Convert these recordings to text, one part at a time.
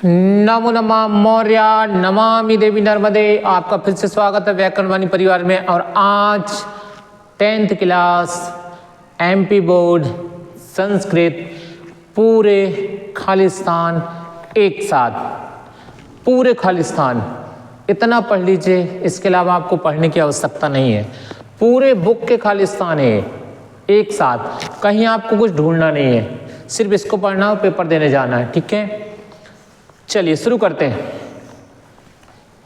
नमो नमः मौर्य, नमामि देवी नर्मदे। आपका फिर से स्वागत है व्याकरण वाणी परिवार में। और आज 10th class MP board Sanskrit पूरे खालिस्तान एक साथ, पूरे खालिस्तान इतना पढ़ लीजिए, इसके अलावा आपको पढ़ने की आवश्यकता नहीं है। पूरे बुक के खालिस्तान है एक साथ, कहीं आपको कुछ ढूंढना नहीं है, सिर्फ इसको पढ़ना और पेपर देने जाना है। ठीक है, चलिए शुरू करते हैं।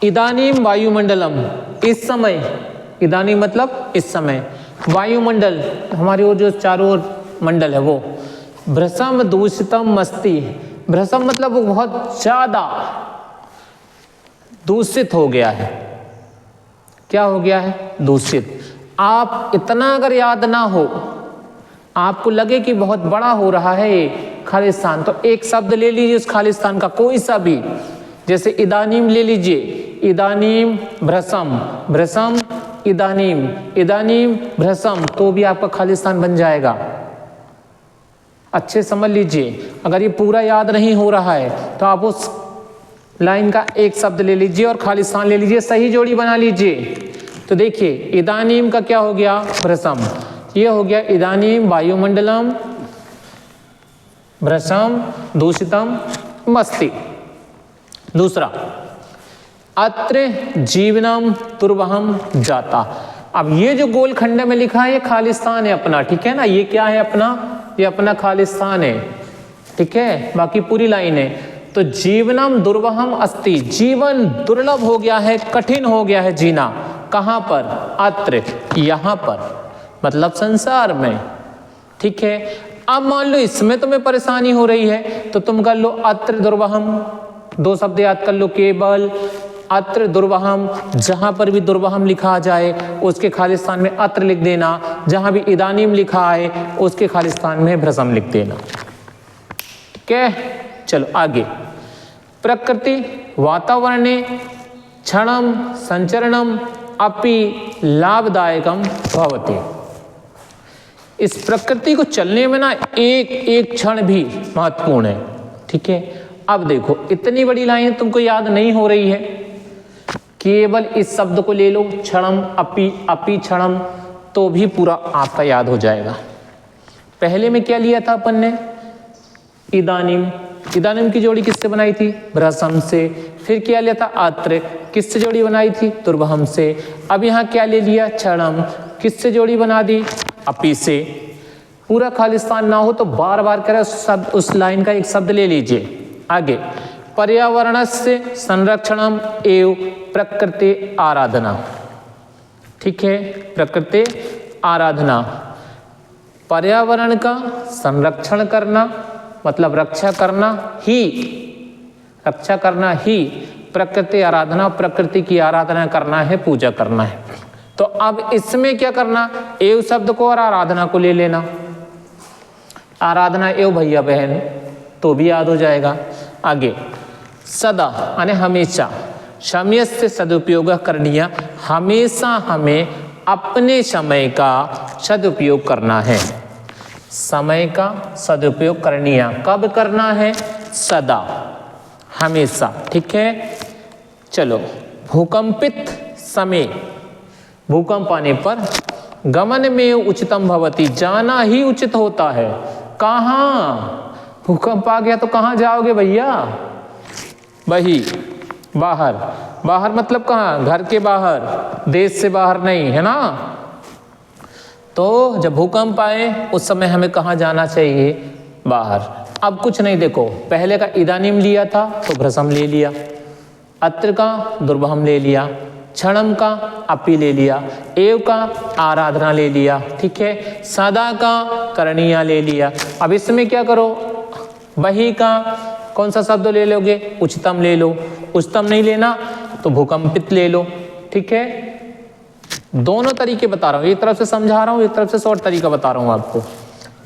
इदानीम वायुमंडलम, इस समय, इदानीम मतलब इस समय, वायुमंडल हमारी ओर जो चारों ओर मंडल है वो भ्रसम दूषितम मस्ती, भ्रसम मतलब वो बहुत ज्यादा दूषित हो गया है। क्या हो गया है? दूषित। आप इतना अगर याद ना हो, आपको लगे कि बहुत बड़ा हो रहा है ये खालिस्तान, तो एक शब्द ले लीजिए उस खालिस्तान का, कोई सा भी। जैसे इदानीम ले लीजिए, इदानीम भ्रसम, भ्रसम इदानीम, इदानीम भ्रसम, तो भी आपका खालिस्तान बन जाएगा। अच्छे समझ लीजिए। अगर ये पूरा याद नहीं हो रहा है तो आप उस लाइन का एक शब्द ले लीजिए और खालिस्तान ले लीजिए, सही जोड़ी बना लीजिए। तो देखिए इदानीम का क्या हो गया? भ्रसम। ये हो गया इदानीम वायुमंडलम भ्रसम दूषितम मस्ति। दूसरा, अत्र जीवनम दुर्वहम जाता। अब ये जो गोलखंड में लिखा है ये खालिस्तान है अपना, ठीक है ना। ये क्या है अपना? ये अपना खालिस्तान है, ठीक है। बाकी पूरी लाइन है। तो जीवनम दुर्वहम अस्ति, जीवन दुर्लभ हो गया है, कठिन हो गया है जीना। कहाँ पर? अत्र, यहाँ पर, मतलब संसार में, ठीक है। अब मान लो इसमें तुम्हें परेशानी हो रही है तो तुम कर लो अत्र दुर्वहम, दो शब्द याद कर लो केवल, अत्र दुर्वहम। जहां पर भी दुर्वहम लिखा जाए उसके खालिस्तान में अत्र लिख देना, जहां भी इदानीम लिखा है उसके खालिस्तान में भ्रसम लिख देना, ठीक है। चलो आगे। प्रकृति वातावरणे क्षणम संचरणम अपि लाभदायकम भवति। इस प्रकृति को चलने में ना एक एक क्षण भी महत्वपूर्ण है, ठीक है। अब देखो इतनी बड़ी लाइन तुमको याद नहीं हो रही है, केवल इस शब्द को ले लो, क्षणम अपि, अपि क्षणम, तो भी पूरा आपका याद हो जाएगा। पहले में क्या लिया था अपन ने? इदानीम, इदानीम की जोड़ी किससे बनाई थी? भ्रसम से। फिर क्या लिया था? अत्र, किससे जोड़ी बनाई थी? दुर्वहम से। अब यहाँ क्या ले लिया? क्षणम, किससे जोड़ी बना दी? अपि से। पूरा खालिस्तान ना हो तो बार बार करें उस लाइन का एक शब्द ले लीजिए। आगे, पर्यावरणस्य संरक्षणम एवं प्रकृति आराधना, ठीक है। प्रकृति आराधना, पर्यावरण का संरक्षण करना मतलब रक्षा करना ही, रक्षा करना ही प्रकृति आराधना, प्रकृति की आराधना करना है, पूजा करना है। तो अब इसमें क्या करना? एव शब्द को और आराधना को ले लेना। आराधना एव भैया बहन, तो भी याद हो जाएगा। आगे, सदा यानी हमेशा, समय से सदुपयोग करनिया, हमेशा हमें अपने समय का सदुपयोग करना है। समय का सदुपयोग करनिया, कब करना है? सदा, हमेशा, ठीक है। चलो, भूकंपित समय, भूकंप आने पर गमन में उचितम भवति, जाना ही उचित होता है। कहाँ? भूकंप आ गया तो कहाँ जाओगे भैया? वही बाहर, बाहर मतलब कहाँ? घर के बाहर, देश से बाहर नहीं, है ना। तो जब भूकंप आए उस समय हमें कहाँ जाना चाहिए? बाहर। अब कुछ नहीं, देखो पहले का इदानीम लिया था तो भ्रसम ले लिया, अत्र का दुर्वहम ले लिया, क्षणम का अपि ले लिया, एव का आराधना ले लिया, ठीक है। सदा का करणीय ले लिया। अब इसमें क्या करो? वही का कौन सा शब्द ले लोगे? उच्चतम ले लो। उच्चतम नहीं लेना तो भूकंपित ले लो, ठीक है। दोनों तरीके बता रहा हूँ, एक तरफ से समझा रहा हूँ, एक तरफ से शॉर्ट तरीका बता रहा हूँ आपको।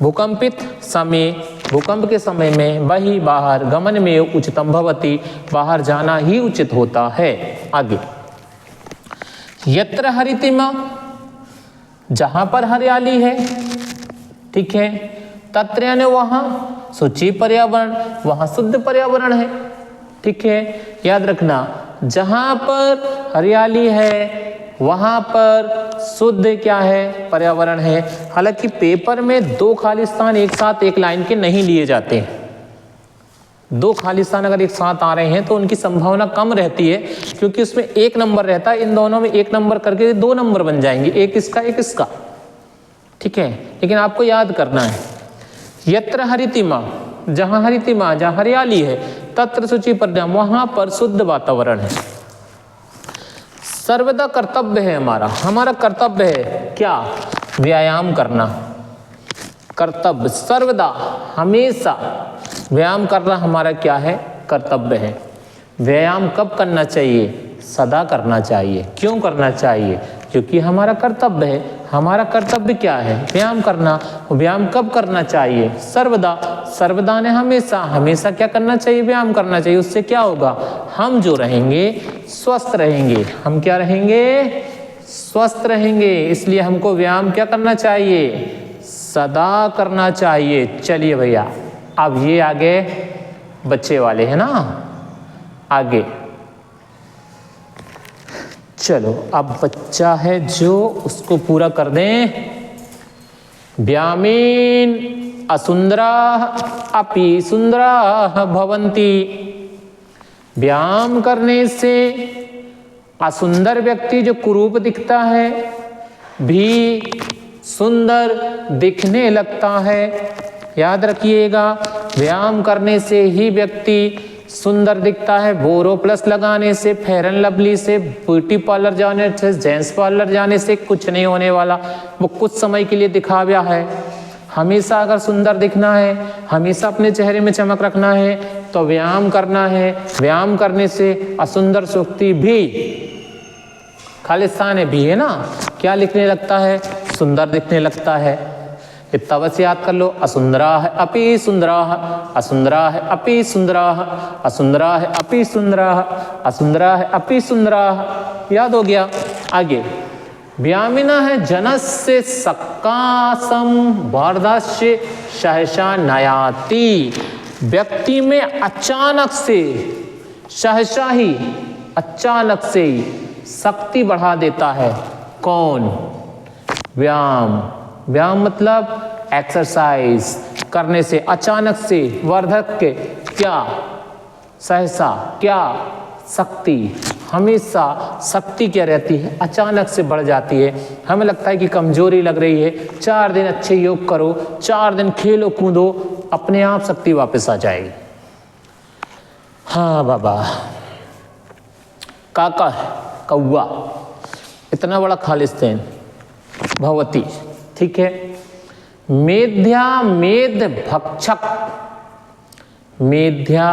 भूकंपित समय, भूकंप के समय में वही बाहर, गमन में उचितम भवति, बाहर जाना ही उचित होता है। आगे, यत्र हरितिमा, जहां पर हरियाली है, ठीक है। तत्र यानी वहां, शुचि पर्यावरण, वहां शुद्ध पर्यावरण है, ठीक है, याद रखना जहां पर हरियाली है वहां पर शुद्ध क्या है, पर्यावरण है। हालांकि पेपर में दो खालिस्तान एक साथ एक लाइन के नहीं लिए जाते हैं। दो खालिस्तान अगर एक साथ आ रहे हैं तो उनकी संभावना कम रहती है, क्योंकि उसमें एक नंबर रहता है। इन दोनों में एक नंबर करके दो नंबर बन जाएंगे, एक इसका एक इसका, ठीक है। लेकिन आपको याद करना है यत्र हरितिमा, जहां हरितिमा, जहां हरियाली है, तत्र शुचि परिणाम, वहां पर शुद्ध वातावरण है। सर्वदा कर्तव्य है हमारा कर्तव्य है क्या, व्यायाम करना। कर्तव्य सर्वदा, हमेशा व्यायाम करना हमारा क्या है, कर्तव्य है। व्यायाम कब करना चाहिए, सदा करना चाहिए। क्यों करना चाहिए, क्योंकि हमारा कर्तव्य है। हमारा कर्तव्य क्या है, व्यायाम करना। व्यायाम कब करना चाहिए, सर्वदा। सर्वदा ने हमेशा, हमेशा क्या करना चाहिए, व्यायाम करना चाहिए। उससे क्या होगा, हम जो रहेंगे स्वस्थ रहेंगे। हम क्या रहेंगे, स्वस्थ रहेंगे। इसलिए हमको व्यायाम क्या करना चाहिए, सदा करना चाहिए। चलिए भैया, अब ये आगे बच्चे वाले हैं ना, आगे चलो। अब बच्चा है जो, उसको पूरा कर दें। व्यामीन असुंदरा अपि सुंदरा भवन्ति। व्यायाम करने से असुंदर व्यक्ति जो कुरूप दिखता है भी सुंदर दिखने लगता है। याद रखिएगा, व्यायाम करने से ही व्यक्ति सुंदर दिखता है। बोरो प्लस लगाने से, फेयर एंड लवली से, ब्यूटी पार्लर जाने से, जेंट्स पार्लर जाने से कुछ नहीं होने वाला। वो कुछ समय के लिए दिखावा है। हमेशा अगर सुंदर दिखना है, हमेशा अपने चेहरे में चमक रखना है, तो व्यायाम करना है। व्यायाम करने से असुंदर व्यक्ति भी, खालिस्तान भी है ना, क्या लिखने लगता है, सुंदर दिखने लगता है। इतना बस याद कर लो, असुंदरा है अपि सुंदरा, असुंदरा है अपि सुंदरा, असुंदरा है अपि सुंदरा, असुंदरा है अपि सुंदरा। याद हो गया। आगे व्यामिना है जनस्य सक्कासम वार्धस्य सहसा नयाति। व्यक्ति में अचानक से, सहसा ही, अचानक से ही शक्ति बढ़ा देता है। कौन, व्यायाम। व्यायाम मतलब एक्सरसाइज करने से, अचानक से, वर्धक के क्या, सहसा क्या, शक्ति। हमेशा शक्ति क्या रहती है, अचानक से बढ़ जाती है। हमें लगता है कि कमजोरी लग रही है, 4 दिन अच्छे योग करो, 4 दिन खेलो कूदो, अपने आप शक्ति वापस आ जाएगी। हाँ बाबा, काका है, कौआ, इतना बड़ा खालिस्तान भगवती, ठीक है। मेध्या मेद भक्षक, मेध्या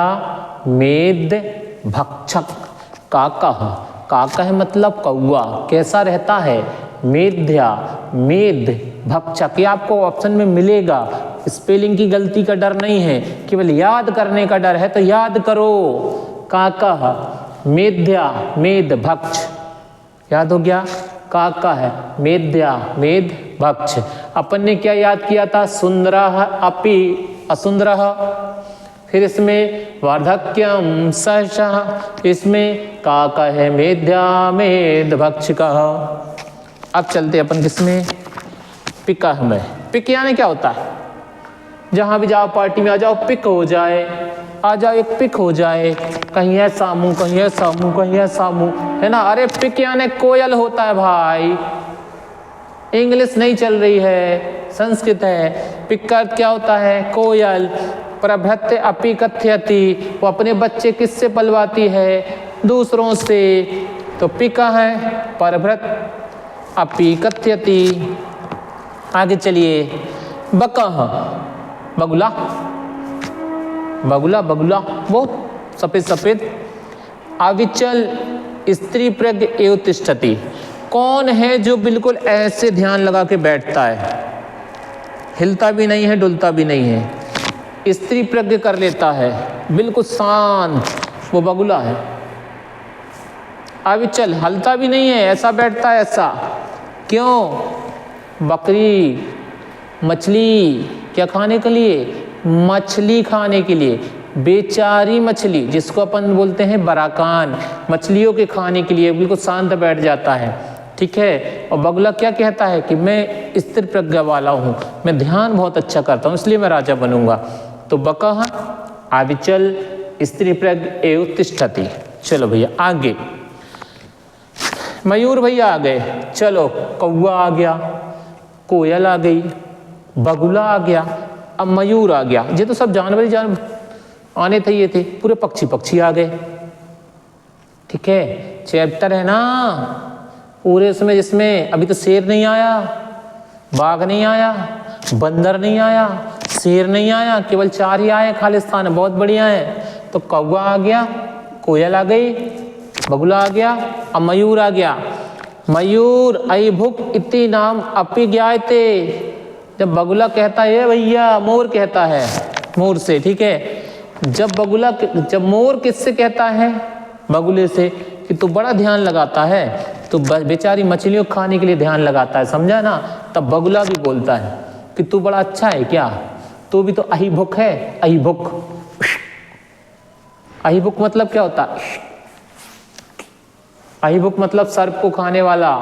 मेद भक्षक, काका। काका है मतलब कौआ, कैसा रहता है, मेध्या मेद भक्षक। ये आपको ऑप्शन में मिलेगा। स्पेलिंग की गलती का डर नहीं है, केवल याद करने का डर है, तो याद करो। काका मेध्या मेद भक्ष, याद हो गया। काका है, मेध्या मेद भक्ष। अपन ने क्या याद किया था, सुंदरा अपि असुंदरा। फिर इसमें वार्धक्यम सहसा, इसमें काका है मेध्या मेद भक्ष का। अब चलते अपन किसमें, पिका में। पिक यानी क्या होता है, जहां भी जाओ, पार्टी में आ जाओ, पिक हो जाए, आ जाओ, एक पिक हो जाए। कहीं है सामू, कहीं है सामू, कहीं है सामू, है ना। अरे पिक यानी कोयल होता है भाई, इंग्लिश नहीं चल रही है, संस्कृत है। पिक का अर्थ क्या होता है, कोयल। प्रभृत्य अपि कथयति, वो अपने बच्चे किससे पलवाती है, दूसरों से। तो पिका है परभृत अपि कथयति। आगे चलिए, बकह, बगुला, बगुला, बगुला बहुत सफेद सफेद। अविचल स्त्री प्रज्ञ एव तिष्ठति। कौन है जो बिल्कुल ऐसे ध्यान लगा के बैठता है, हिलता भी नहीं है, डुलता भी नहीं है, स्त्री प्रज्ञ कर लेता है, बिल्कुल शांत, वो बगुला है। अविचल, हलता भी नहीं है, ऐसा बैठता है, ऐसा। क्यों, बकरी, मछली क्या खाने के लिए, मछली खाने के लिए। बेचारी मछली, जिसको अपन बोलते हैं बराकान, मछलियों के खाने के लिए बिल्कुल शांत बैठ जाता है, ठीक है। और बगुला क्या कहता है कि मैं स्थिर प्रज्ञा वाला हूँ, मैं ध्यान बहुत अच्छा करता हूँ, इसलिए मैं राजा बनूंगा। तो बकः अविचल स्त्री प्रज्ञ एव तिष्ठति। चलो भैया आगे, मयूर भैया आ गए, चलो कौवा आ गया, कोयल आ गई, बगुला आ गया, अब मयूर आ गया। ये तो सब जानवर ही जानवर आने थे, ये थे पूरे पक्षी पक्षी आ गए, ठीक है। चैप्टर है ना पूरे उसमें, जिसमें अभी तो शेर नहीं आया, बाघ नहीं आया, बंदर नहीं आया, शेर नहीं आया, केवल 4 ही आए खालिस्तान, बहुत बढ़िया है। तो कौवा आ गया, कोयल आ गई, बगुला आ गया, अब मयूर आ गया। मयूर अयभुक इति नाम अपि ज्ञायते। जब बगुला कहता है भैया, मोर कहता है मोर से, ठीक है। जब मोर किससे कहता है, बगुले से, कि तू बड़ा ध्यान लगाता है, तो बेचारी मछलियों खाने के लिए ध्यान लगाता है, समझा ना। तब बगुला भी बोलता है कि तू बड़ा अच्छा है क्या, तू भी तो अहिभुक है। अहिभुक, अहिभुक मतलब क्या होता है, अहिभुक मतलब सर्प को खाने वाला।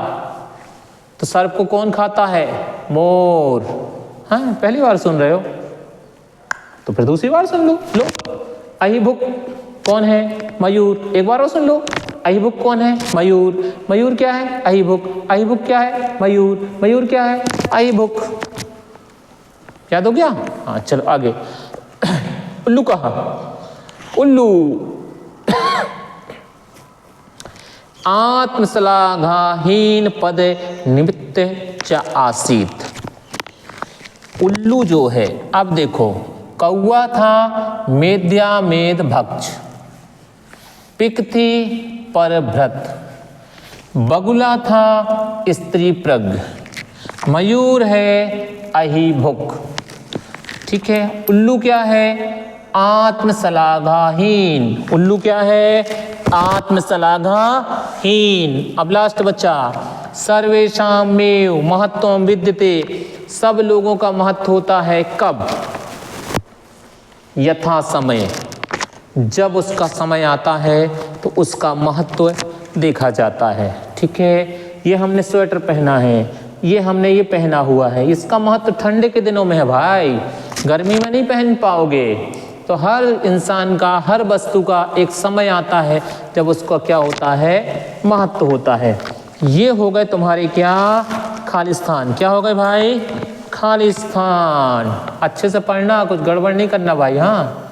तो सर्प को कौन खाता है, मोर। हाँ, पहली बार सुन रहे हो तो फिर दूसरी बार सुन लो। अहिभुक कौन है, मयूर। एक बार और सुन लो, अहिभुक कौन है, मयूर। मयूर क्या है, अहिभुक। अहिभुक क्या है, मयूर। मयूर क्या है, अहिभुक। याद हो गया। हाँ चलो आगे। उल्लू कहा, उल्लू आत्मश्लाघाहीन पद निमित्त च आसीत। उल्लू जो है, अब देखो, कौवा था मेद्या मेद भक्ष, पिक थी परभ्रत, बगुला था स्त्री प्रज्ञ, मयूर है अहिभुक, ठीक है। उल्लू क्या है, आत्मश्लाघाहीन। उल्लू क्या है, आत्मश्लाघाहीन। अब लास्ट बच्चा, सर्वेषां मेव महत्वं विद्यते। सब लोगों का महत्व होता है कब, यथा समय। जब उसका समय आता है तो उसका महत्व देखा जाता है, ठीक है। ये हमने स्वेटर पहना है, ये हमने ये पहना हुआ है, इसका महत्व ठंडे के दिनों में है भाई, गर्मी में नहीं पहन पाओगे। तो हर इंसान का, हर वस्तु का एक समय आता है जब उसका क्या होता है, महत्व होता है। ये हो गए तुम्हारे क्या, खालिस्तान। क्या हो गए भाई, खालिस्तान। अच्छे से पढ़ना, कुछ गड़बड़ नहीं करना भाई। हाँ।